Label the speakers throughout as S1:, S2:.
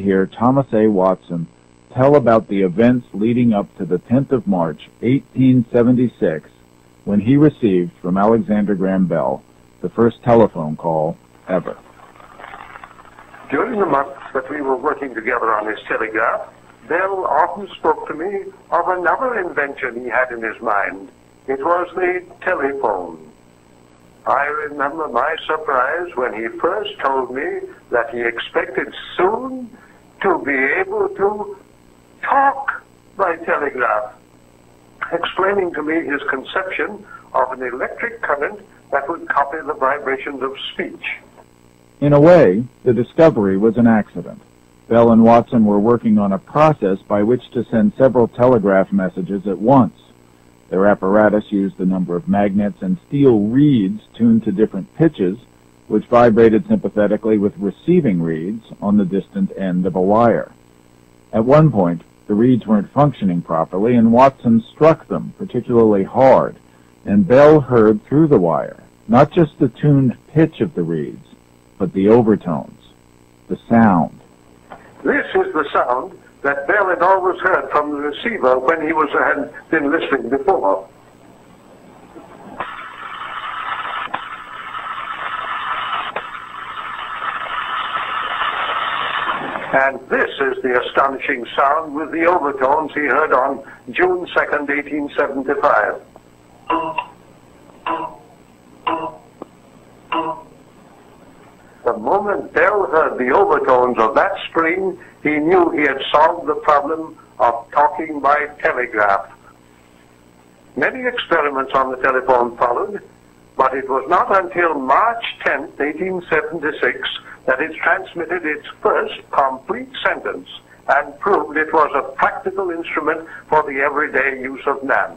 S1: hear Thomas A. Watson tell about the events leading up to the 10th of March, 1876, when he received from Alexander Graham Bell the first telephone call ever.
S2: During the months that we were working together on his telegraph, Bell often spoke to me of another invention he had in his mind. It was the telephone. I remember my surprise when he first told me that he expected soon to be able to talk by telegraph, explaining to me his conception of an electric current that would copy the vibrations of speech.
S1: In a way, the discovery was an accident. Bell and Watson were working on a process by which to send several telegraph messages at once. Their apparatus used a number of magnets and steel reeds tuned to different pitches, which vibrated sympathetically with receiving reeds on the distant end of a wire. At one point, the reeds weren't functioning properly, and Watson struck them particularly hard, and Bell heard through the wire, not just the tuned pitch of the reeds, but the overtones, the sound.
S2: This is the sound that Bell had always heard from the receiver when he had been listening before. And this is the astonishing sound with the overtones he heard on June 2nd, 1875. The moment Bell heard the overtones of that spring, he knew he had solved the problem of talking by telegraph. Many experiments on the telephone followed, but it was not until March 10th, 1876, that it transmitted its first complete sentence and proved it was a practical instrument for the everyday use of man.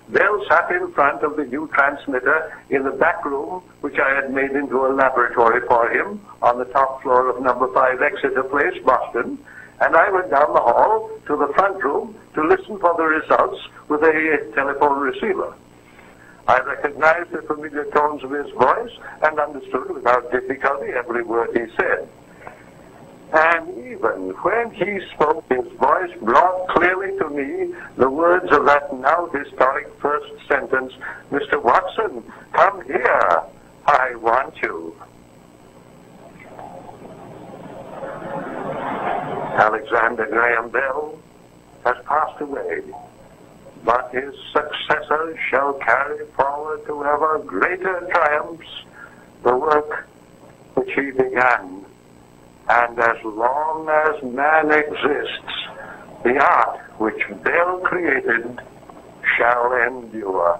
S2: Bell sat in front of the new transmitter in the back room, which I had made into a laboratory for him on the top floor of number 5 Exeter Place, Boston, and I went down the hall to the front room to listen for the results with a telephone receiver. I recognized the familiar tones of his voice and understood without difficulty every word he said. And even when he spoke, his voice brought clearly to me the words of that now historic first sentence, "Mr. Watson, come here. I want you." Alexander Graham Bell has passed away, but his successors shall carry forward to ever greater triumphs the work which he began. And as long as man exists, the art which Bell created shall endure.